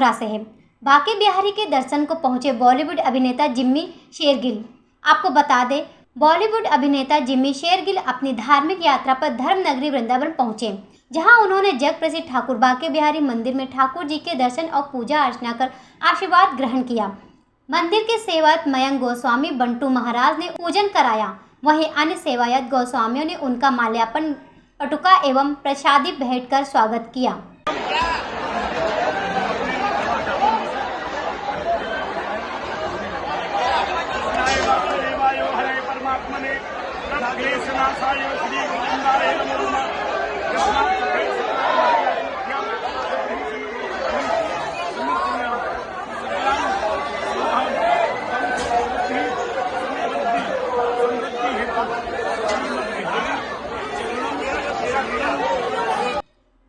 मथुरा से है। बांके बिहारी के दर्शन को पहुंचे बॉलीवुड अभिनेता जिम्मी शेरगिल। आपको बता दें, बॉलीवुड अभिनेता जिम्मी शेरगिल अपनी धार्मिक यात्रा पर धर्म नगरी वृंदावन पहुंचे, जहां उन्होंने जग प्रसिद्ध ठाकुर बांके बिहारी मंदिर में ठाकुर जी के दर्शन और पूजा अर्चना कर आशीर्वाद ग्रहण किया। मंदिर के सेवक मयंक गोस्वामी बंटू महाराज ने पूजन कराया। वहीं अन्य सेवायत गोस्वामियों ने उनका माल्यार्पण, पटुका एवं प्रसादी भेंट कर स्वागत किया।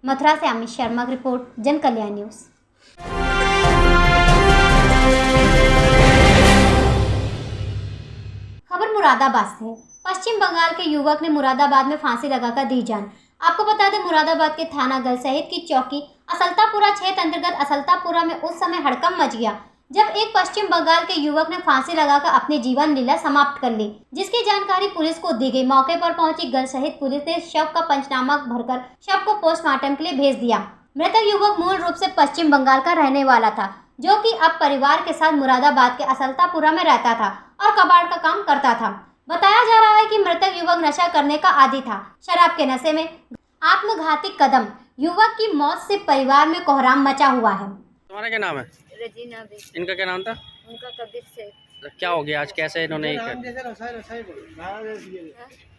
मथुरा से अमित शर्मा की रिपोर्ट, जन कल्याण न्यूज। खबर मुरादाबाद से है। पश्चिम बंगाल के युवक ने मुरादाबाद में फांसी लगाकर दी जान। आपको बता दें, मुरादाबाद के थाना गल शहीद की चौकी असलतापुरा क्षेत्र अंतर्गत असलतापुरा में उस समय हड़कंप मच गया जब एक पश्चिम बंगाल के युवक ने फांसी लगाकर अपनी जीवन लीला समाप्त कर ली, जिसकी जानकारी पुलिस को दी गई। मौके पर पहुंची गल शहीद पुलिस ने शव का पंचनामा भरकर शव को पोस्टमार्टम के लिए भेज दिया। मृतक युवक मूल रूप से पश्चिम बंगाल का रहने वाला था, जो कि अब परिवार के साथ मुरादाबाद के असलतापुरा में रहता था और कबाड़ का काम करता था। बताया जा रहा है कि मृतक युवक नशा करने का आदी था। शराब के नशे में आत्मघाती कदम। युवक की मौत से परिवार में कोहराम मचा हुआ है। तुम्हारा क्या नाम है? रजीना भी। इनका क्या नाम था? उनका कबीर शेख। क्या हो गया आज? कैसे इन्होंने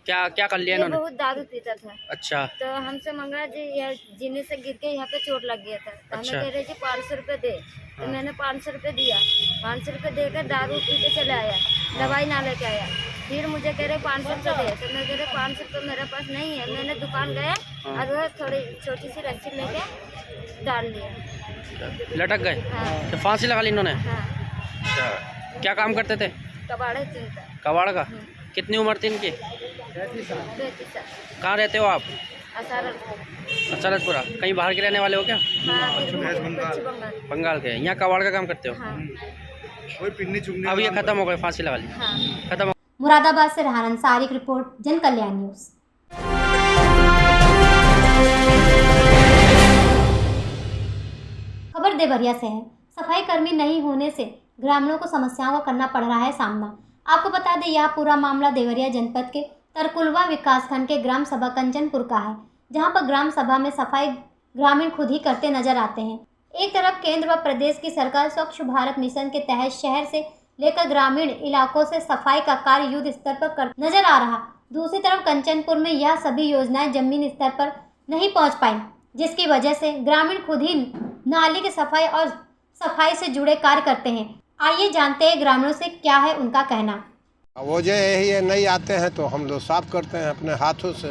क्या कर लिया इन्होंने? बहुत दारू पीता था। अच्छा। तो हमसे मंगा जी, जीने से गिर के यहाँ पे चोट लग गया था। तो अच्छा। हमें कह रहे जी 500 रुपये दे। तो मैंने 500 रुपये दिया। 500 रुपये देकर दारू पी के चले आया, दवाई ना लेके आया। फिर मुझे कह रहे 500 रुपये दे। तो मैं कह रहे 500 रुपये मेरे पास नहीं है। मैंने दुकान गया और वह थोड़ी छोटी सी रस्सी लेके डाल लिया, लटक गए। हाँ। तो फांसी लगा ली इन्होंने? हाँ। अच्छा, क्या काम करते थे? कबाड़े चिंता। कबाड़ का? कितनी उम्र थी इनकी? 35 साल। कहाँ रहते हो आप? असरतपुरा। कहीं बाहर के रहने वाले हो क्या? हाँ, पश्चिम बंगाल। बंगाल के। यहाँ कबाड़ का काम करते हो? हाँ। अब ये खत्म हो गए, फांसी लगा ली? हाँ। खत्म। मुरादाबाद से रहान अंसारी की रिपोर्ट, जन कल्याण न्यूज। खबर देवरिया से है। सफाई कर्मी नहीं होने से ग्रामीणों को समस्याओं का करना पड़ रहा है सामना। आपको बता दें, यह पूरा मामला देवरिया जनपद के तरकुलवा विकासखंड के ग्राम सभा कंचनपुर का है, जहां पर ग्राम सभा में सफाई ग्रामीण खुद ही करते नजर आते हैं। एक तरफ केंद्र व प्रदेश की सरकार स्वच्छ भारत मिशन के तहत शहर से लेकर ग्रामीण इलाकों से सफाई का कार्य युद्ध स्तर पर कर नजर आ रहा, दूसरी तरफ कंचनपुर में यह सभी योजनाएं जमीन स्तर पर नहीं पहुंच पाई, जिसकी वजह से ग्रामीण खुद ही नाली की सफाई और सफाई से जुड़े कार्य करते हैं। आइए जानते हैं ग्रामीणों से क्या है उनका कहना। वो जो यही है, नहीं आते हैं तो हम लोग साफ करते हैं अपने हाथों से।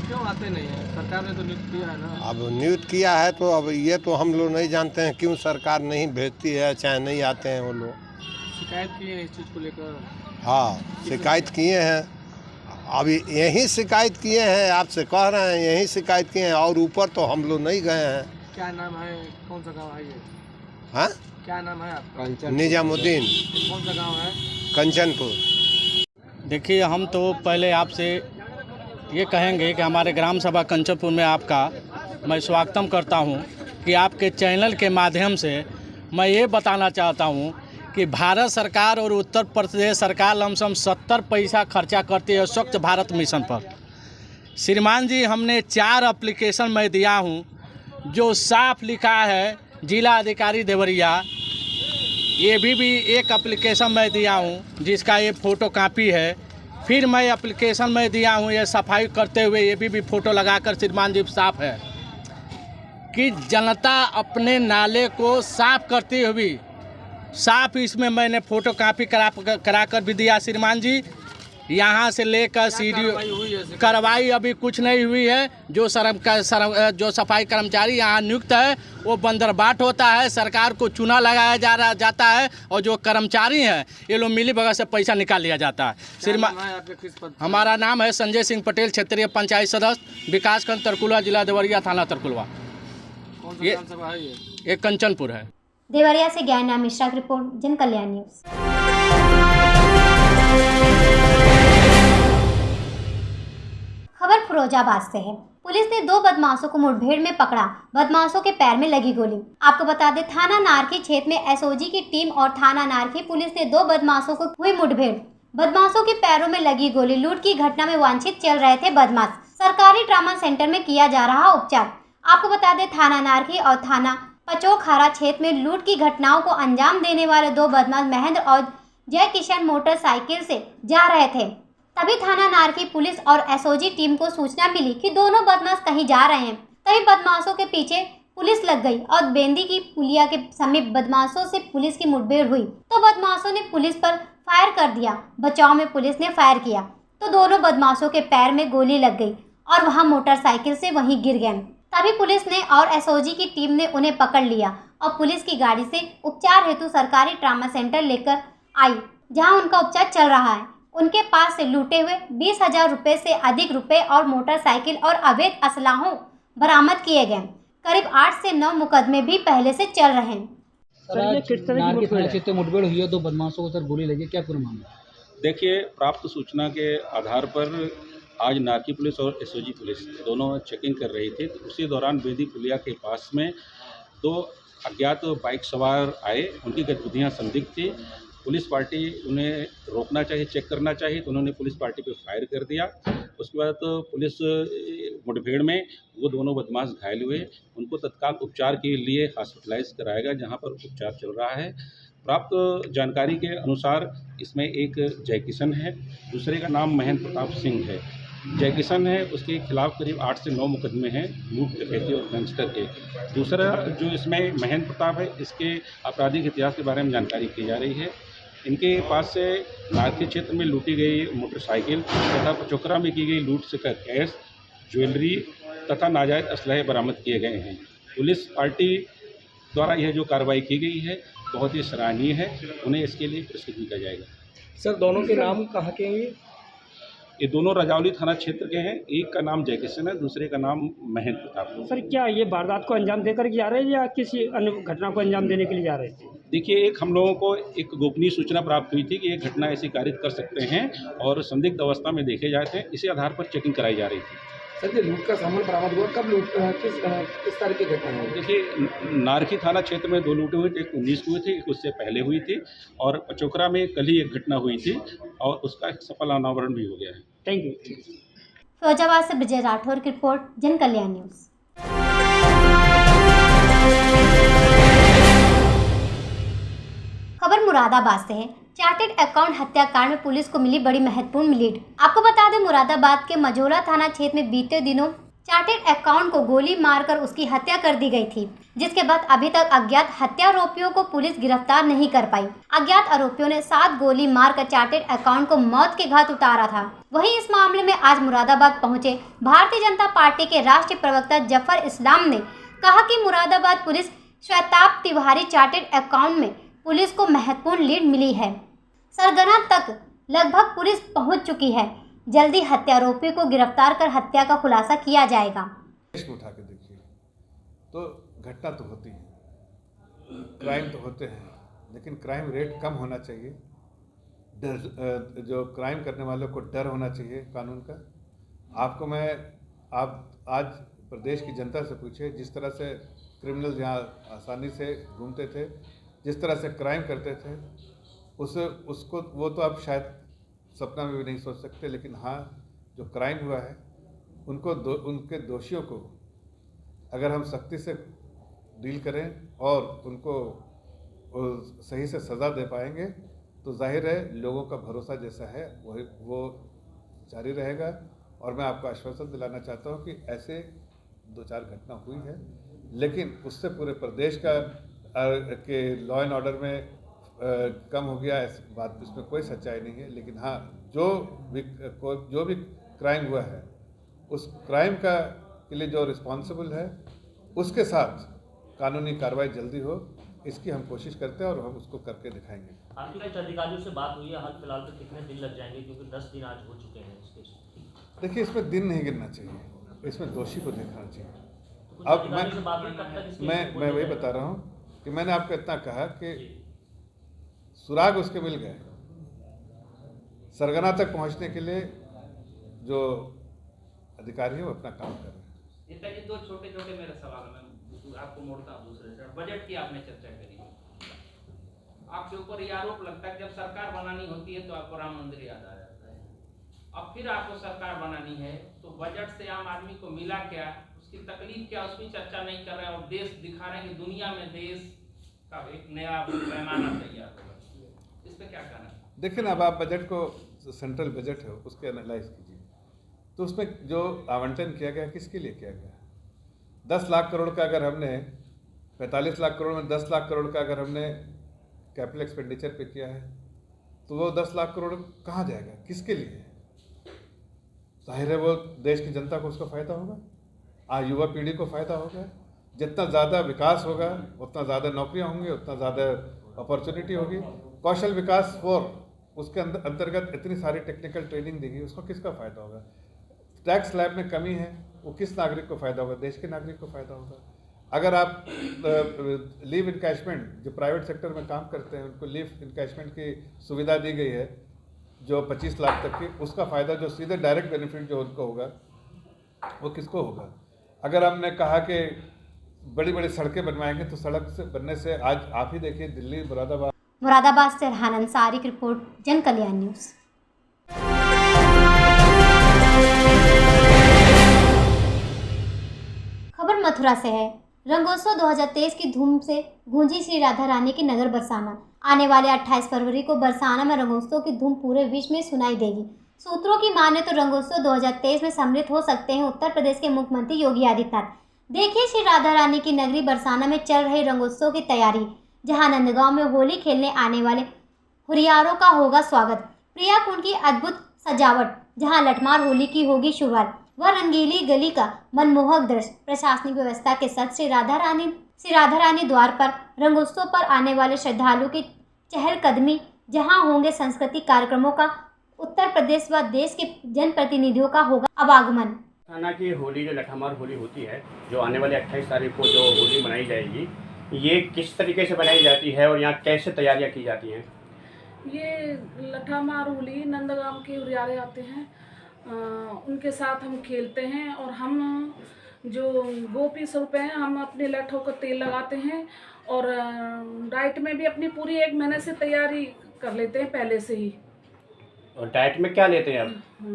क्यों आते नहीं है? सरकार ने तो नियुक्त किया है ना। अब नियुक्त किया है तो अब ये तो हम लोग नहीं जानते हैं क्यों सरकार नहीं भेजती है, चाहे नहीं आते हैं वो लोग। शिकायत किए हैं इस चीज़ को लेकर? हाँ, शिकायत किए हैं। अभी यही शिकायत किए हैं, आपसे कह रहे हैं यही शिकायत किए हैं, और ऊपर तो हम लोग नहीं गए हैं। क्या नाम है? कौन सा गाँव है ये? हाँ, क्या नाम है आपका? निजामुद्दीन। कौन सा गाँव है? कंचनपुर। देखिए, हम तो पहले आपसे ये कहेंगे कि हमारे ग्राम सभा कंचनपुर में आपका मैं स्वागतम करता हूं कि आपके चैनल के माध्यम से मैं ये बताना चाहता हूं कि भारत सरकार और उत्तर प्रदेश सरकार लमसम 70 पैसा खर्चा करती है स्वच्छ भारत मिशन पर। श्रीमान जी, हमने 4 एप्लीकेशन मैं दिया हूं, जो साफ लिखा है जिला अधिकारी देवरिया। ये भी एक एप्लीकेशन मैं दिया हूं जिसका ये फ़ोटो कापी है। फिर मैं एप्लीकेशन में दिया हूं ये सफाई करते हुए, ये भी फ़ोटो लगाकर श्रीमान जी साफ है कि जनता अपने नाले को साफ करती हुई साफ, इसमें मैंने फ़ोटो कापी करा कर भी दिया श्रीमान जी। यहाँ से लेकर सीढ़ी कार्रवाई अभी कुछ नहीं हुई है। जो जो सफाई कर्मचारी यहाँ नियुक्त है वो बंदरबाट होता है, सरकार को चूना लगाया जाता है, और जो कर्मचारी हैं ये लोग मिली भगत से पैसा निकाल लिया जाता है। श्रीमान, हमारा नाम है संजय सिंह पटेल, क्षेत्रीय पंचायत सदस्य, विकासखंड तरकुलवा, जिला देवरिया, थाना तरकुलवा। ये कंचनपुर है। देवरिया से ज्ञान मिश्रा की रिपोर्ट, जन कल्याण न्यूज। खबर फिरोजाबाद से है। पुलिस ने 2 बदमाशों को मुठभेड़ में पकड़ा। बदमाशों के पैर में लगी गोली। आपको बता दें, थाना नारखी क्षेत्र में एसओजी की टीम और थाना नारखी पुलिस ने 2 बदमाशों को हुई मुठभेड़। बदमाशों के पैरों में लगी गोली। लूट की घटना में वांछित चल रहे थे बदमाश। सरकारी ट्रामा सेंटर में किया जा रहा उपचार। आपको बता दें, थाना नारखी और थाना पचोखारा क्षेत्र में लूट की घटनाओं को अंजाम देने वाले 2 बदमाश महेंद्र और जय किशन मोटरसाइकिल से जा रहे थे। तभी थाना नारखी पुलिस और एसओजी टीम को सूचना मिली कि दोनों बदमाश कहीं जा रहे हैं। तभी बदमाशों के पीछे पुलिस लग गई और बेंदी की पुलिया के समीप बदमाशों से पुलिस की मुठभेड़ हुई तो बदमाशों ने पुलिस पर फायर कर दिया। बचाव में पुलिस ने फायर किया तो दोनों बदमाशों के पैर में गोली लग गई और वहां मोटरसाइकिल से वहीं गिर गए। तभी पुलिस ने और एसओजी की टीम ने उन्हें पकड़ लिया और पुलिस की गाड़ी से उपचार हेतु सरकारी ट्रामा सेंटर लेकर आई, जहां उनका उपचार चल रहा है। उनके पास से लूटे हुए 20,000 रुपये से अधिक रुपए और मोटरसाइकिल और अवैध असलाहों बरामद किए गए। करीब 8 से 9 मुकदमे भी पहले से चल रहे हैं। सर, ये किस तरह की मुठभेड़ हुई है? 2 बदमाशों को सर गोली लगी, क्या पूरा मामला? देखिए, प्राप्त सूचना के आधार पर आज नारखी पुलिस और एसओजी पुलिस दोनों चेकिंग कर रही थी। तो उसी दौरान बेदी पुलिया के पास में 2 अज्ञात बाइक सवार आए। उनकी गतिविधियाँ संदिग्ध थी। पुलिस पार्टी उन्हें रोकना चाहिए, चेक करना चाहिए, तो उन्होंने पुलिस पार्टी पे फायर कर दिया। उसके बाद तो पुलिस मुठभेड़ में वो दोनों बदमाश घायल हुए। उनको तत्काल उपचार के लिए हॉस्पिटलाइज कराया गया, जहाँ पर उपचार चल रहा है। प्राप्त जानकारी के अनुसार इसमें एक जय किशन है, दूसरे का नाम महेंद्र प्रताप सिंह है। जय किशन है, उसके खिलाफ करीब 8 से 9 मुकदमे हैं लूट, डकैती और गैंगस्टर के। दूसरा जो इसमें महेंद्र प्रताप है, इसके आपराधिक इतिहास के बारे में जानकारी की जा रही है। इनके पास से नारखी क्षेत्र में लूटी गई मोटरसाइकिल तथा पचोकरा में की गई लूट से का कैश, ज्वेलरी तथा नाजायज़ असलहे बरामद किए गए हैं। पुलिस पार्टी द्वारा यह जो कार्रवाई की गई है बहुत ही सराहनीय है। उन्हें इसके लिए पुरस्कृत किया जाएगा। सर, दोनों के नाम कहाँ के हैं? ये दोनों रजौली थाना क्षेत्र के हैं। एक का नाम जय किशन है, दूसरे का नाम महेंद्र प्रताप है। सर, क्या ये वारदात को अंजाम देकर जा रहे हैं या किसी अन्य घटना को अंजाम देने के लिए जा रहे थे? देखिए, एक हम लोगों को एक गोपनीय सूचना प्राप्त हुई थी कि एक घटना ऐसी कारित कर सकते हैं और संदिग्ध अवस्था में देखे जाए थे। इसी आधार पर चेकिंग कराई जा रही थी। सर, ये लूट का सामान बरामद हुआ कब? लूट किस तरह की घटना है? देखिए, नारखी थाना क्षेत्र में 2 लूटें हुई थी। एक 19 को हुई थी, एक उससे पहले हुई थी और पचोकरा में कल ही एक घटना हुई थी और उसका एक सफल अनावरण भी हो गया है। Thank you. फिरोजाबाद से विजय राठौर की रिपोर्ट, जन कल्याण न्यूज। खबर मुरादाबाद से है। चार्टेड अकाउंट हत्याकांड में पुलिस को मिली बड़ी महत्वपूर्ण लीड। आपको बता दें, मुरादाबाद के मझोला थाना क्षेत्र में बीते दिनों चार्टेड अकाउंट को गोली मारकर उसकी हत्या कर दी गई थी, जिसके बाद अभी तक अज्ञात हत्यारोपियों को पुलिस गिरफ्तार नहीं कर पाई। अज्ञात आरोपियों ने 7 गोली मारकर चार्टेड अकाउंट को मौत के घाट उतारा था। वहीं इस मामले में आज मुरादाबाद पहुंचे भारतीय जनता पार्टी के राष्ट्रीय प्रवक्ता जफर इस्लाम ने कहा कि Moradabad police Shwetab Tiwari chartered account में पुलिस को महत्वपूर्ण लीड मिली है। सरगना तक लगभग पुलिस पहुंच चुकी है। जल्दी हत्यारोपी को गिरफ्तार कर हत्या का खुलासा किया जाएगा। देश में उठा के देखिए तो घटना तो होती है, क्राइम तो होते हैं, लेकिन क्राइम रेट कम होना चाहिए। डर, जो क्राइम करने वालों को डर होना चाहिए कानून का। आप आज प्रदेश की जनता से पूछिए, जिस तरह से क्रिमिनल यहाँ आसानी से घूमते थे, जिस तरह से क्राइम करते थे, उसको वो तो आप शायद सपना में भी नहीं सोच सकते। लेकिन हाँ, जो क्राइम हुआ है उनके दोषियों को अगर हम सख्ती से डील करें और उनको सही से सज़ा दे पाएंगे तो जाहिर है लोगों का भरोसा जैसा है वो जारी रहेगा। और मैं आपको आश्वासन दिलाना चाहता हूँ कि ऐसे 2-4 घटना हुई है, लेकिन उससे पूरे प्रदेश का के लॉ एंड ऑर्डर में कम हो गया, इस बात इसमें कोई सच्चाई नहीं है। लेकिन हाँ, जो भी क्राइम हुआ है उस क्राइम के लिए जो रिस्पॉन्सिबल है उसके साथ कानूनी कार्रवाई जल्दी हो, इसकी हम कोशिश करते हैं और हम उसको करके दिखाएंगे। आपकी कुछ अधिकारियों से बात हुई है? हाल फिलहाल तो कितने दिन लग जाएंगे, क्योंकि 10 दिन आज हो चुके हैं इस केस? देखिए, इसमें दिन नहीं गिनना चाहिए, इसमें दोषी को देखना चाहिए। अब मैं वही बता रहा हूँ कि मैंने आपको इतना कहा कि सुराग उसके मिल गए, सरगना तक पहुंचने के लिए जो अधिकारी है वो अपना काम कर रहे हैं। ये दो छोटे छोटे मेरे सवाल मैं आपको मोड़ता हूँ दूसरे से। बजट की आपने चर्चा करी, आपके ऊपर ये आरोप लगता है कि जब सरकार बनानी होती है तो आपको राम मंदिर याद आ जाता है, अब फिर आपको सरकार बनानी है तो बजट से आम आदमी को मिला क्या, उसकी तकलीफ क्या, उसकी चर्चा नहीं कर रहे हैं और देश दिखा रहे हैं कि दुनिया में देश का एक नया पैमाना तैयार होगा, इस पर क्या कहना है? देखिए ना, अब आप बजट को, सेंट्रल बजट है उसके एनालाइज कीजिए, तो उसमें जो आवंटन किया गया किसके लिए किया गया? 10 लाख करोड़ का अगर हमने 45 लाख करोड़ में 10 लाख करोड़ का अगर हमने कैपिटल एक्सपेंडिचर पे किया है तो वो 10 लाख करोड़ कहाँ जाएगा, किसके लिए? जाहिर है वो देश की जनता को उसका फ़ायदा होगा, आज युवा पीढ़ी को फ़ायदा होगा। जितना ज़्यादा विकास होगा उतना ज़्यादा नौकरियां होंगी, उतना ज़्यादा अपॉर्चुनिटी होगी। कौशल विकास 4 उसके अंतर्गत इतनी सारी टेक्निकल ट्रेनिंग देगी, उसको किसका फ़ायदा होगा? टैक्स स्लैब में कमी है, वो किस नागरिक को फ़ायदा होगा? देश के नागरिक को फ़ायदा होगा। अगर आप लीव इनकैशमेंट, जो प्राइवेट सेक्टर में काम करते हैं उनको लीव इनकैशमेंट की सुविधा दी गई है जो 25 लाख तक की, उसका फ़ायदा जो सीधे डायरेक्ट बेनिफिट जो उनको होगा वो किसको होगा? अगर हमने कहा कि बड़ी बड़ी सड़कें बनवाएंगे तो सड़क से बनने से आज आप ही देखिए दिल्ली, मुरादाबाद से रहान अंसारी की रिपोर्ट, जन कल्याण न्यूज़। खबर मथुरा से है। रंगोत्सव 2023 की धूम से गूंजी श्री राधा रानी की नगर बरसाना। आने वाले 28 फरवरी को बरसाना में रंगोत्सव की धूम पूरे विश्व में सुनाई देगी। सूत्रों की माने तो रंगोत्सव 2023 में सम्मिलित हो सकते हैं उत्तर प्रदेश के मुख्यमंत्री योगी आदित्यनाथ। देखिए श्री राधा रानी की नगरी बरसाना में चल रहे रंगोत्सव की तैयारी, जहां नंदगांव में होली खेलने आने वाले हुरियारों का होगा स्वागत। प्रिया कुंड की अद्भुत सजावट, जहां लठमार होली की होगी शुरुआत, वह रंगीली गली का मनमोहक दृश्य, प्रशासनिक व्यवस्था के साथ श्री राधा रानी द्वार पर रंगोत्सव पर आने वाले श्रद्धालुओं की चहलकदमी, जहां होंगे सांस्कृतिक कार्यक्रमों का उत्तर प्रदेश व देश के जनप्रतिनिधियों का होगा आवागमन। थाना की होली जो लठामार होली होती है, जो आने वाले 28 तारीख को जो होली मनाई जाएगी, ये किस तरीके से बनाई जाती है और यहाँ कैसे तैयारियाँ की जाती हैं? ये लठामार होली नंदगांव के हुरियारे आते हैं, उनके साथ हम खेलते हैं और हम जो गोपी स्वरूप हैं हम अपने लठों को तेल लगाते हैं और डाइट में भी अपनी पूरी 1 महीने से तैयारी कर लेते हैं पहले से ही। और डाइट में क्या लेते हैं आप?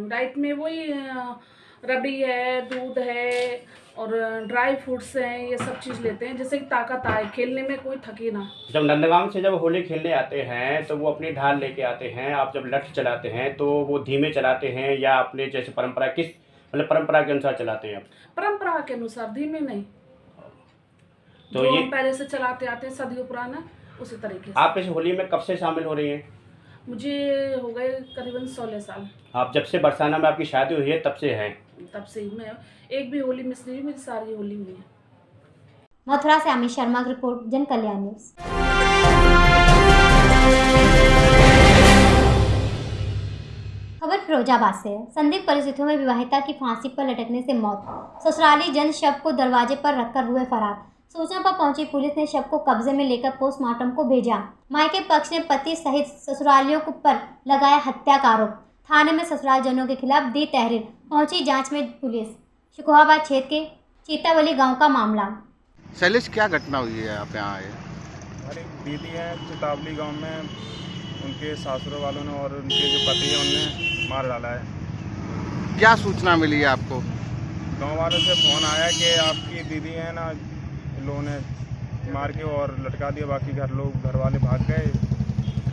डाइट में वही रबड़ी है, दूध है और ड्राई फ्रूट्स हैं, ये सब चीज़ लेते हैं जिससे कि ताकत आए, खेलने में कोई थके ना। जब नंदगांव से जब होली खेलने आते हैं तो वो अपनी ढाल लेके आते हैं, आप जब लठ चलाते हैं तो वो धीमे चलाते हैं या अपने जैसे परंपरा, किस मतलब परंपरा के अनुसार चलाते हैं आप? परंपरा के अनुसार, धीमे नहीं, तो ये पहले से चलाते आते हैं सदियों पुराना, उसी तरीके से। आप इस होली में कब से शामिल हो रही हैं? मुझे हो गए करीबन 16 साल। आप जब से बरसाना में आपकी शादी हुई है तब से हैं? तब से ही, मैं एक भी होली मिस नहीं, मुझे सारी होली हुई है। मथुरा से अमित शर्मा की रिपोर्ट, जन कल्याण न्यूज़। खबर फिरोजाबाद से है। संदिग्ध परिस्थितियों में विवाहिता की फांसी पर लटकने से मौत, ससुराली जन शव को दरवाजे पर रखकर हुए फरार। सूचना पर पहुंची पुलिस ने शव को कब्जे में लेकर पोस्टमार्टम को भेजा। मायके पक्ष ने पति सहित ससुरालियों पर लगाया हत्या का आरोप। थाने में ससुरालजनों के खिलाफ दी तहरीर। पहुंची जांच में पुलिस। शिकोहाबाद क्षेत्र के चीतावली गांव का मामला। शैलेश, क्या घटना हुई है आप यहाँ आए? हमारी दीदी है चितावली गांव में, उनके सासुरों वालों ने और उनके जो पति हैं उनने मार डाला है। क्या सूचना मिली है आपको? गांव वालों से फ़ोन आया कि आपकी दीदी है ना, लोगों ने मार के और लटका दिया, बाकी घर वाले भाग गए।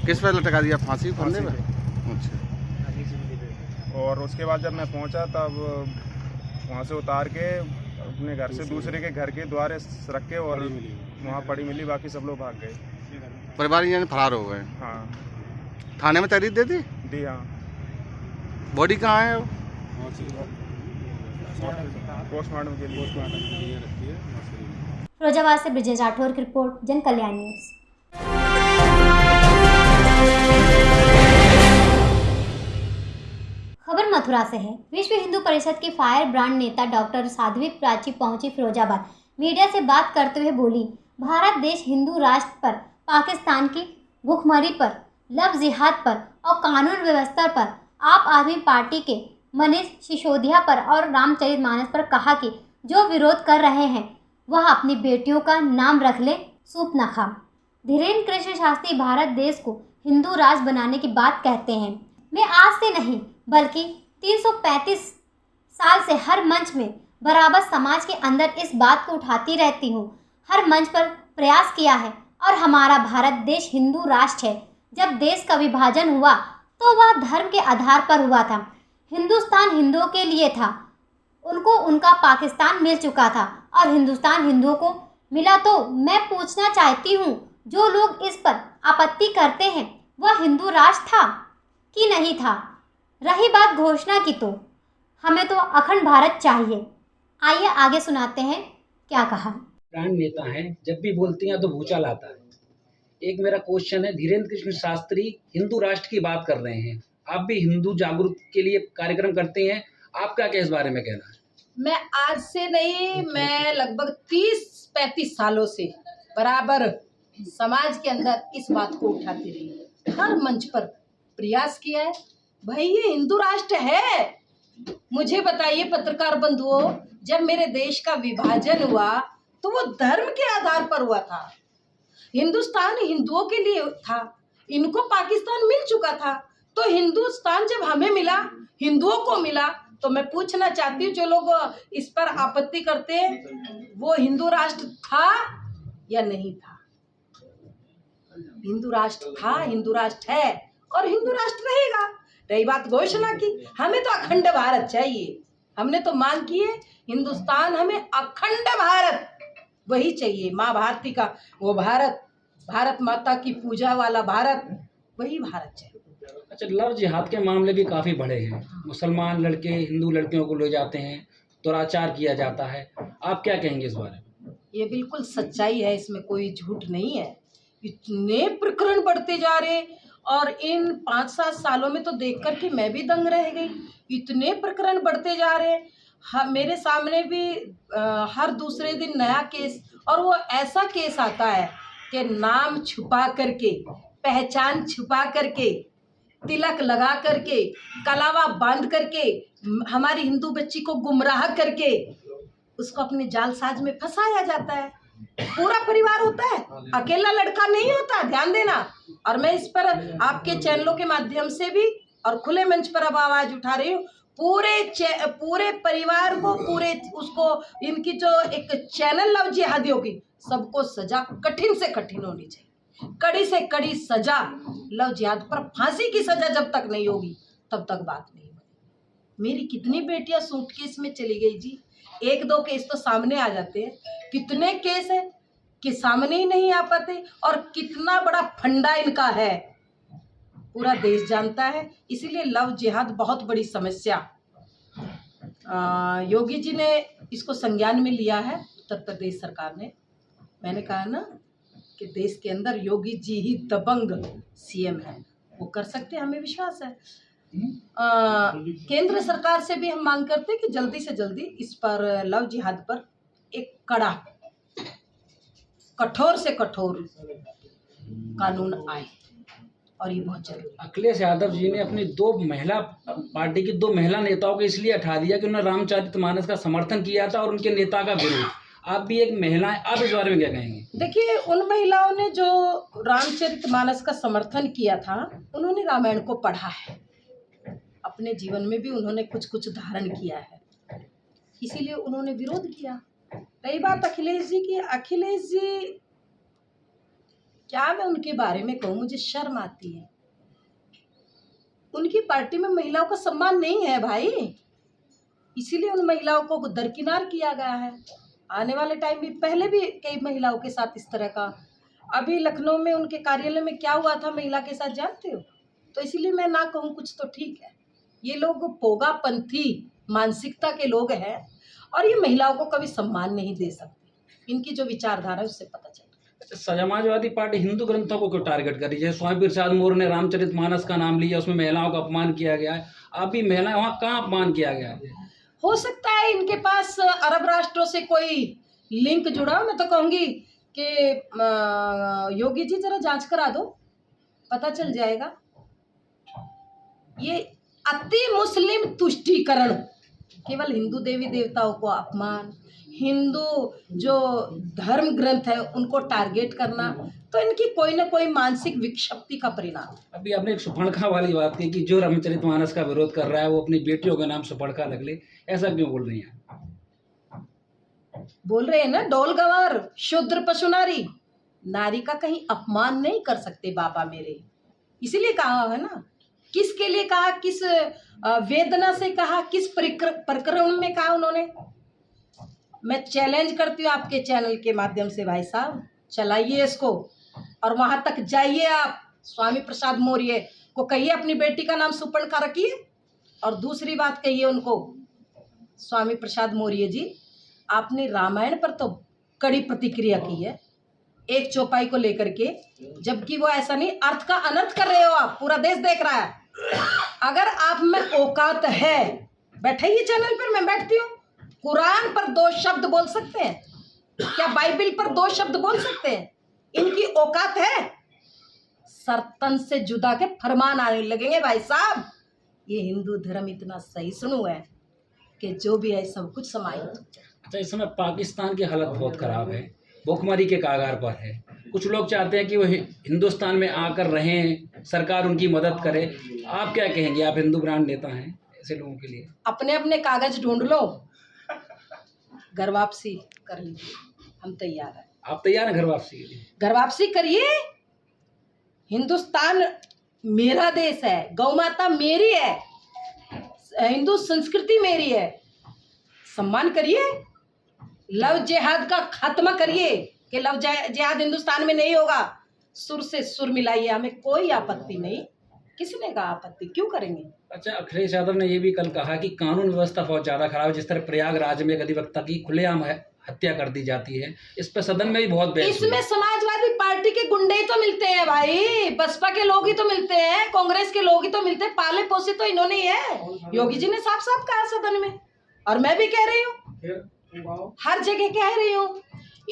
किस पर लटका दिया? फांसी फंदे पे? अच्छा। और उसके बाद जब मैं पहुंचा तब वहां से उतार के अपने घर से दूसरे के घर के द्वारे रख के और वहाँ पड़ी मिली, बाकी सब लोग भाग गए। परिवार फरार हो गए? हाँ। थाने में तहरीर दे दी? दी, हाँ। बॉडी कहाँ है? पोस्टमार्टम के लिए। फिरोजाबाद से ब्रिजेश राठौर की रिपोर्ट, जन कल्याण न्यूज़। खबर मथुरा से है। विश्व हिंदू परिषद की फायर ब्रांड नेता डॉक्टर साध्वी प्राची पहुंची फिरोजाबाद। मीडिया से बात करते हुए बोली, भारत देश हिंदू राष्ट्र पर, पाकिस्तान की भूखमरी पर, लव जिहाद पर और कानून व्यवस्था पर, आप आदमी पार्टी के मनीष सिसोदिया पर और रामचरितमानस पर कहा कि जो विरोध कर रहे हैं वह अपनी बेटियों का नाम रख ले सूप न खा। धीरेन्द्र कृष्ण शास्त्री भारत देश को हिंदू राष्ट्र बनाने की बात कहते हैं। मैं आज से नहीं बल्कि 335 साल से हर मंच में बराबर समाज के अंदर इस बात को उठाती रहती हूँ। हर मंच पर प्रयास किया है और हमारा भारत देश हिंदू राष्ट्र है। जब देश का विभाजन हुआ तो वह धर्म के आधार पर हुआ था। हिंदुस्तान हिंदुओं के लिए था, उनको उनका पाकिस्तान मिल चुका था और हिंदुस्तान हिंदुओं को मिला। तो मैं पूछना चाहती हूँ, जो लोग इस पर आपत्ति करते हैं वह हिंदू राष्ट्र था कि नहीं था? रही बात घोषणा की, तो हमें तो अखंड भारत चाहिए। आइए आगे सुनाते हैं क्या कहा। प्राण नेता हैं, जब भी बोलती हैं तो भूचाल आता है। एक मेरा क्वेश्चन है, धीरेन्द्र कृष्ण शास्त्री हिंदू राष्ट्र की बात कर रहे हैं, आप भी हिंदू जागरूक के लिए कार्यक्रम करते हैं, आपका क्या इस बारे में कहना है? मैं आज से नहीं, मैं लगभग 30-35 सालों से बराबर समाज के अंदर इस बात को उठाती रही, हर मंच पर प्रयास किया है। भाई ये हिंदू राष्ट्र है। मुझे बताइए पत्रकार बंधुओं, जब मेरे देश का विभाजन हुआ तो वो धर्म के आधार पर हुआ था। हिंदुस्तान हिंदुओं के लिए था, इनको पाकिस्तान मिल चुका था, तो हिंदुस्तान जब हमें मिला, हिंदुओं को मिला, तो मैं पूछना चाहती हूँ जो लोग इस पर आपत्ति करते हैं, वो हिंदू राष्ट्र था या नहीं था? हिंदू राष्ट्र था, हिंदू राष्ट्र है और हिंदू राष्ट्र रहेगा। रही बात घोषणा की, हमें तो अखंड भारत चाहिए। हमने तो मांग की है, हिंदुस्तान हमें अखंड भारत वही चाहिए। माँ भारती का वो भारत, भारत माता की पूजा वाला भारत, वही भारत चाहिए। अच्छा, लव जिहाद के मामले भी काफ़ी बड़े हैं। मुसलमान लड़के हिंदू लड़कियों को ले जाते हैं, दुराचार किया जाता है, आप क्या कहेंगे इस बारे में? ये बिल्कुल सच्चाई है, इसमें कोई झूठ नहीं है। इतने प्रकरण बढ़ते जा रहे और इन 5-7 सालों में तो देख कर के मैं भी दंग रह गई। इतने प्रकरण बढ़ते जा रहे, मेरे सामने भी हर दूसरे दिन नया केस, और वो ऐसा केस आता है कि नाम छुपा करके, पहचान छुपा करके, तिलक लगा करके, कलावा बांध करके, हमारी हिंदू बच्ची को गुमराह करके उसको अपने जालसाज में फंसाया जाता है। पूरा परिवार होता है, अकेला लड़का नहीं होता, ध्यान देना। और मैं इस पर आपके चैनलों के माध्यम से भी और खुले मंच पर अब आवाज उठा रही हूँ। पूरे परिवार को, पूरे उसको, इनकी जो एक चैनल लव जिहादियों की, सबको सजा कठिन से कठिन होनी चाहिए, कड़ी से कड़ी सजा। लव जिहाद पर फांसी की सजा जब तक नहीं होगी तब तक बात नहीं बनी। मेरी कितनी बेटियां सूटकेस में चली गई जी। 1-2 केस तो सामने आ जाते हैं, कितने केस है कि सामने ही नहीं आ पाते, और कितना बड़ा फंडा इनका है पूरा देश जानता है। इसीलिए लव जिहाद बहुत बड़ी समस्या। योगी जी ने इसको संज्ञान में लिया है, उत्तर प्रदेश सरकार ने। मैंने कहा ना कि देश के अंदर योगी जी ही दबंग सीएम है, वो कर सकते हैं, हमें विश्वास है। केंद्र सरकार से भी हम मांग करते हैं कि जल्दी से जल्दी इस पर, लव जिहाद पर एक कड़ा, कठोर से कठोर कानून आए, और ये बहुत जरूरी। अखिलेश यादव जी ने अपनी पार्टी की 2 महिला नेताओं को इसलिए हटा दिया कि उन्होंने रामचरितमानस का समर्थन किया था और उनके नेता का विरोध। आप भी एक महिला हैं, आप इस बारे में क्या कहेंगे? देखिए, उन महिलाओं ने जो रामचरितमानस का समर्थन किया था, उन्होंने रामायण को पढ़ा है, अपने जीवन में भी उन्होंने कुछ कुछ धारण किया है, इसीलिए उन्होंने विरोध किया। रही बात अखिलेश जी की, अखिलेश जी, क्या मैं उनके बारे में कहूँ, मुझे शर्म आती है। उनकी पार्टी में महिलाओं का सम्मान नहीं है भाई, इसीलिए उन महिलाओं को दरकिनार किया गया है। आने वाले टाइम में, पहले भी कई महिलाओं के साथ इस तरह का, अभी लखनऊ में उनके कार्यालय में क्या हुआ था महिला के साथ, जानते हो? तो इसीलिए मैं ना कहूँ कुछ तो ठीक है। ये लोग पोगापंथी मानसिकता के लोग हैं और ये महिलाओं को कभी सम्मान नहीं दे सकते। इनकी जो विचारधारा है उससे पता चलता है। समाजवादी पार्टी हिंदू ग्रंथों को क्यों टारगेट कर रही है? स्वामी प्रसाद मौर्य ने रामचरितमानस का नाम लिया, उसमें महिलाओं का अपमान किया गया है। आप भी महिलाएं, वहाँ कहाँ अपमान किया गया है? हो सकता है इनके पास अरब राष्ट्रों से कोई लिंक जुड़ा। मैं तो कहूँगी कि योगी जी जरा जांच करा दो, पता चल जाएगा। ये अति मुस्लिम तुष्टीकरण, केवल हिंदू देवी देवताओं को अपमान, हिंदू जो धर्म ग्रंथ है उनको टारगेट करना, तो इनकी कोई ना कोई मानसिक विक्षिप्ति का परिणाम। अभी आपने एक सुपर्णखा वाली बात की कि जो रामचरितमानस का विरोध कर रहा है वो अपनी बेटियों का नाम सुपर्णखा रख ले, ऐसा क्यों बोल रही हैं? बोल रहे हैं ना, डोल गंवार शूद्र पशु नारी, नारी का कहीं अपमान नहीं कर सकते बाबा मेरे, इसीलिए कहा है ना। किसके लिए कहा, किस वेदना से कहा, किस प्रकरण में कहा उन्होंने। मैं चैलेंज करती हूँ आपके चैनल के माध्यम से, भाई साहब चलाइए इसको और वहां तक जाइए। आप स्वामी प्रसाद मौर्य को कहिए अपनी बेटी का नाम सुपर्णखा रखिए। और दूसरी बात कहिए उनको, स्वामी प्रसाद मौर्य जी, आपने रामायण पर तो कड़ी प्रतिक्रिया की है एक चौपाई को लेकर के, जबकि वो ऐसा नहीं, अर्थ का अनर्थ कर रहे हो आप, पूरा देश देख रहा है। अगर आप में औकात है, बैठाइए चैनल पर, मैं बैठती हूँ। कुरान पर 2 शब्द बोल सकते हैं क्या? बाइबल पर 2 शब्द बोल सकते हैं? इनकी औकात है? सर्तन से जुदा के फरमान आने लगेंगे भाई साहब। ये हिंदू धर्म इतना सहिष्णु है कि जो भी है सब कुछ समाहित। अच्छा, इस समय पाकिस्तान की हालत बहुत खराब है, भूखमरी के कागार पर है। कुछ लोग चाहते हैं कि वो हिंदुस्तान में आकर रहें, सरकार उनकी मदद करे। आप क्या कहेंगे? आप हिंदू ब्रांड नेता हैं, ऐसे लोगों के लिए अपने अपने कागज ढूंढ लो, घर वापसी कर लीजिए, हम तैयार हैं। आप तैयार हैं घर वापसी के लिए? घर वापसी करिए। हिंदुस्तान मेरा देश है, गौ माता मेरी है, हिंदू संस्कृति मेरी है, सम्मान करिए। लव जिहाद का खात्मा करिए कि लव जिहाद हिंदुस्तान में नहीं होगा। सुर से सुर मिलाइए, हमें कोई आपत्ति नहीं। किसने कहा आपत्ति, क्यों करेंगे? अच्छा, अखिलेश यादव ने ये भी कल कहा कि कानून व्यवस्था बहुत ज़्यादा खराब है। जिस तरह प्रयागराज में एक अधिवक्ता की खुलेआम हत्या कर दी जाती है, इस पर सदन में भी बहुत बहस हुई। इसमें समाजवादी पार्टी के गुंडे ही तो मिलते हैं भाई, बसपा के लोग ही तो मिलते हैं, कांग्रेस के लोग ही तो मिलते हैं, पाले पोसे तो इन्होंने ही है। योगी जी ने साफ साफ कहा सदन में, और मैं भी कह रही हूँ, हर जगह कह रही हूँ।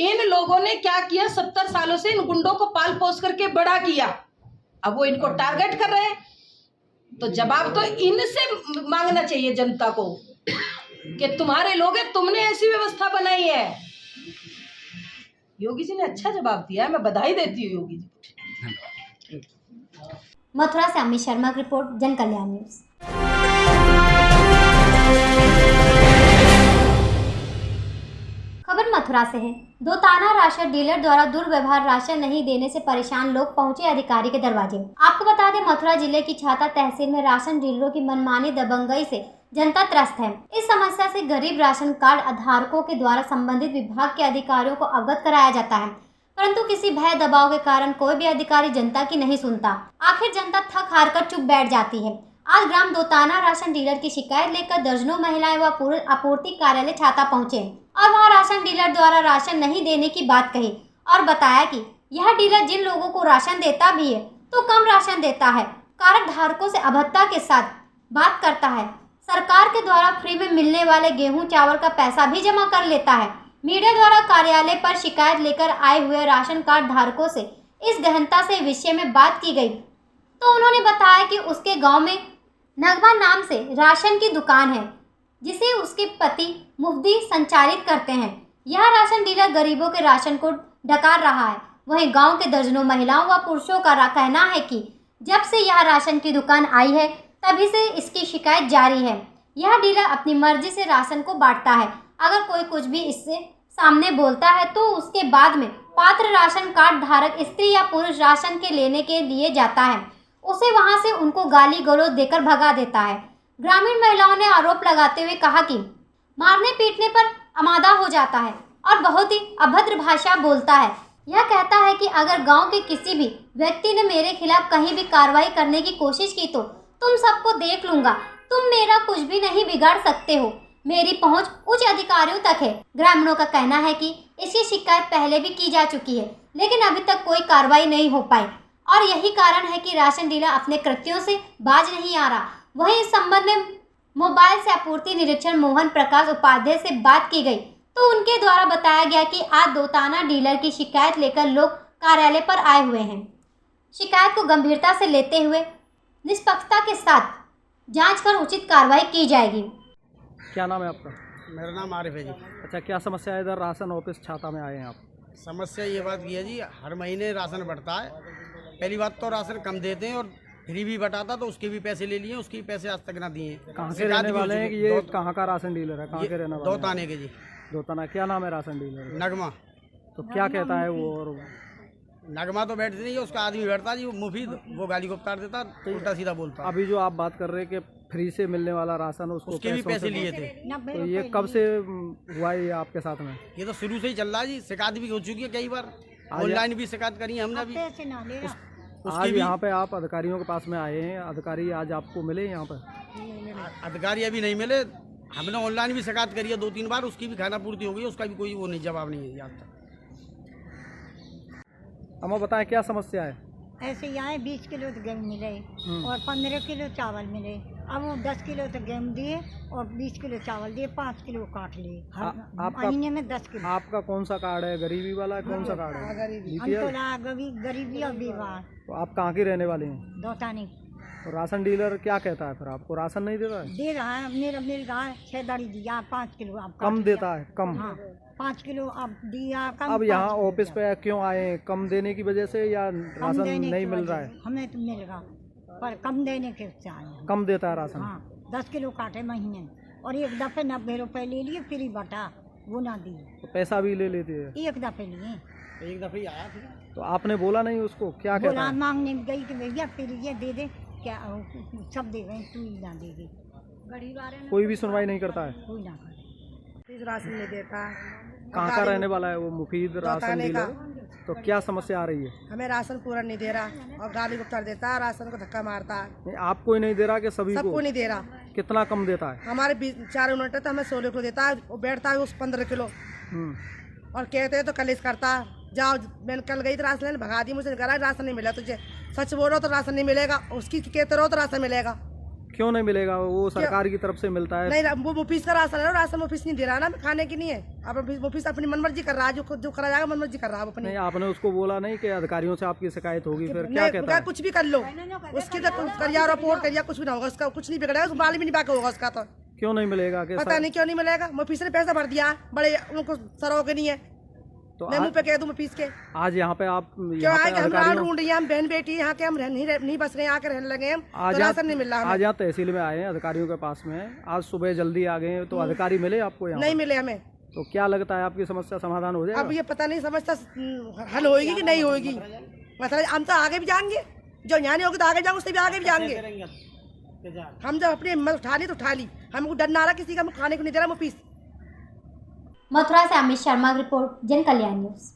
इन लोगों ने क्या किया? 70 सालों से इन गुंडों को पाल पोस करके बड़ा किया, अब वो इनको टारगेट कर रहे हैं। तो जवाब तो इनसे मांगना चाहिए जनता को कि तुम्हारे लोग हैं, तुमने ऐसी व्यवस्था बनाई है। योगी जी ने अच्छा जवाब दिया है, मैं बधाई देती हूँ योगी जी। मथुरा से अमित शर्मा की रिपोर्ट, जन कल्याण न्यूज। खबर मथुरा से है। दोताना राशन डीलर द्वारा दुर्व्यवहार, राशन नहीं देने से परेशान लोग पहुंचे अधिकारी के दरवाजे। आपको बता दें, मथुरा जिले की छाता तहसील में राशन डीलरों की मनमानी दबंगई से जनता त्रस्त है। इस समस्या से गरीब राशन कार्ड धारकों के द्वारा संबंधित विभाग के अधिकारियों को अवगत कराया जाता है, परंतु किसी भय दबाव के कारण कोई भी अधिकारी जनता की नहीं सुनता। आखिर जनता थक हार कर चुप बैठ जाती है। आज ग्राम दोताना राशन डीलर की शिकायत लेकर दर्जनों महिलाएं व पुरुष आपूर्ति कार्यालय छाता पहुंचे और वहां राशन डीलर द्वारा राशन नहीं देने की बात कही और बताया कि यह डीलर जिन लोगों को राशन देता भी है तो कम राशन देता है, कार्ड धारकों से अभद्रता के साथ बात करता है, सरकार के द्वारा फ्री में मिलने वाले गेहूं चावल का पैसा भी जमा कर लेता है। मीडिया द्वारा कार्यालय पर शिकायत लेकर आए हुए राशन कार्ड धारकों से इस गहनता से विषय में बात की गई तो उन्होंने बताया कि उसके गांव में नगमा नाम से राशन की दुकान है जिसे उसके पति मुफ्ती संचालित करते हैं। यह राशन डीलर गरीबों के राशन को डकार रहा है। वहीं गांव के दर्जनों महिलाओं व पुरुषों का कहना है कि जब से यह राशन की दुकान आई है तभी से इसकी शिकायत जारी है। यह डीलर अपनी मर्जी से राशन को बांटता है। अगर कोई कुछ भी इससे सामने बोलता है तो उसके बाद में पात्र राशन कार्ड धारक स्त्री या पुरुष राशन के लेने के लिए जाता है, उसे वहां से उनको गाली गलौज देकर भगा देता है। ग्रामीण महिलाओं ने आरोप लगाते हुए कहा कि मारने पीटने पर आमादा हो जाता है और बहुत ही अभद्र भाषा बोलता है। यह कहता है कि अगर गांव के किसी भी व्यक्ति ने मेरे खिलाफ कहीं भी कार्रवाई करने की कोशिश की तो तुम सबको देख लूंगा, तुम मेरा कुछ भी नहीं बिगाड़ सकते हो, मेरी पहुंच उच्च अधिकारियों तक है। ग्रामीणों का कहना है कि इसकी शिकायत पहले भी की जा चुकी है लेकिन अभी तक कोई कार्रवाई नहीं हो पाई और यही कारण है कि राशन डीलर अपने कृत्यों से बाज नहीं आ रहा। वहीं इस संबंध में मोबाइल से आपूर्ति निरीक्षण मोहन प्रकाश उपाध्याय से बात की गई तो उनके द्वारा बताया गया कि आज दोताना डीलर की शिकायत लेकर लोग कार्यालय पर आए हुए हैं। शिकायत को गंभीरता से लेते हुए निष्पक्षता के साथ जांच कर उचित कार्रवाई की जाएगी। क्या नाम है आपका? मेरा नाम आरिफ है जी। अच्छा, क्या समस्या है? इधर राशन ऑफिस छाता में आए हैं आप। समस्या ये बात की है जी, हर महीने राशन बढ़ता है। पहली बात तो राशन कम देते हैं और फ्री भी बटाता तो उसके भी पैसे ले लिए, उसके भी पैसे आज तक ना दिए। कहाँ के रहने वाले हैं कि ये कहाँ का राशन डीलर है? कहाँ के रहने वाले? दोताने के जी। दोताना। क्या नाम है राशन डीलर? नगमा। तो क्या कहता है वो? और नगमा तो बैठती नहीं है, उसका आदमी बैठता जी, वो मुफीद, वो गाली को उतार देता, तो उल्टा सीधा बोलता। अभी जो आप बात कर रहे हैं कि फ्री से मिलने वाला राशन, उसके भी पैसे लिए थे। तो ये कब से हुआ है ये आपके साथ में? ये तो शुरू से ही चल रहा है जी, शिकायत भी हो चुकी है कई बार, ऑनलाइन भी शिकायत करी हमने भी। आज यहाँ पे आप अधिकारियों के पास में आए हैं, अधिकारी आज आपको मिले यहाँ पर? अधिकारी अभी नहीं मिले, हमने ऑनलाइन भी शिकायत करी है 2-3 बार, उसकी भी खाना पूर्ति हो गई, उसका भी कोई वो नहीं, जवाब नहीं है आज तक। अम्मा बताएं क्या समस्या है? ऐसे यहाँ 20 किलो तो गेहूँ मिले और 15 किलो चावल मिले। अब वो 10 किलो तो गेहूँ दिए और 20 किलो चावल दिए, 5 किलो काट लिए महीने में 10 किलो। आपका कौन सा कार्ड है? गरीबी वाला? कौन सा कार्ड है? गरीबी और बीमार। तो आप कहाँ की रहने वाले हैं? दोतानी। तो राशन डीलर क्या कहता है फिर? आपको राशन नहीं दे रहा है? दे रहा है, मेरा मिल रहा है 6 दाड़ी दिया, 5 किलो आप कम देता है? कम? हाँ, 5 किलो आप दिया कम। अब यहाँ ऑफिस पे क्यों आए हैं? कम देने की वजह से या राशन नहीं मिल रहा है? हमें तो मिल रहा पर कम देने के से आए हैं। कम देता है राशन? हाँ, 10 किलो काटे महीने में और एक दफे 90 रुपए ले लिए, फ्री बटा वो ना दिए। तो पैसा भी ले लेते हैं? एक दफे लिए, एक दफे आया था। तो आपने बोला नहीं उसको? क्या कहता है? मांगने गई कि भैया फिर ये दे दे, क्या सब दे गए, तू ही ना देगी। कोई भी सुनवाई नहीं करता है? कोई ना करे, राशन नहीं देता। कहाँ का रहने वाला है वो मुफीद राशन डीलर? तो क्या समस्या आ रही है? हमें राशन पूरा नहीं दे रहा और गाली गुप्ता देता है, राशन को धक्का मारता है। नहीं, आपको ही नहीं दे रहा कि सभी को? सबको नहीं दे रहा। कितना कम देता है? हमारे 4 यूनिट है तो हमें 16 किलो देता है, वो बैठता है उस 15 किलो और कहते हैं तो कलेश करता है। जाओ, मैंने कल गई तो राशन लेने, भगा दी मुझे, कह रहा राशन नहीं मिला तुझे। सच बोल रहा तो राशन नहीं मिलेगा, उसकी कहते रहो तो राशन मिलेगा। क्यों नहीं मिलेगा? वो सरकार की तरफ से मिलता है। नहीं, वो मुफीस का राशन है, राशन मुफीस नहीं दे रहा ना, खाने की नहीं है। अब मुफीस अपनी मनमर्जी कर रहा है, जो करा जाएगा मनमर्जी कर रहा है अपनी। नहीं, आपने उसको बोला नहीं कि अधिकारियों से आपकी शिकायत होगी? फिर क्या कहता है? कुछ भी कर लो, उसकी तो करिया रिपोर्ट करिया, कुछ भी ना होगा, उसका कुछ नहीं बिगड़ेगा, माल भी नहीं बाकी होगा उसका। तो क्यों नहीं मिलेगा? पता नहीं क्यों नहीं मिलेगा। मुफीस ने पैसा भर दिया, बड़े उनको सरों के नहीं है, तो मैं मुँह पे कह दूं मुफीस के। आज यहाँ पे आप क्यों आए? हम ढूंढ रही हैं, हम बहन बेटी यहाँ के, हम नहीं बस रहे, आके रहने लगे हम, तो राशन नहीं मिल रहा। आज यहाँ तहसील में आए हैं, अधिकारियों के पास में आज सुबह जल्दी आ गए हैं, तो अधिकारी मिले आपको यहाँ? नहीं मिले हमें। तो क्या लगता है आपकी समस्या समाधान हो जाएगा? अब ये पता नहीं समस्या हल होगी कि नहीं होगी। मतलब हम तो आगे भी जाएंगे, जो यहाँ नहीं होगी तो आगे जाएंगे, उससे भी आगे भी जाएंगे। हम जब अपनी हिम्मत उठा ली तो उठा ली, हमको डर ना रहा किसी का, खाने को नहीं दे रहा मुफीस। मथुरा से अमित शर्मा की रिपोर्ट, जन कल्याण न्यूज।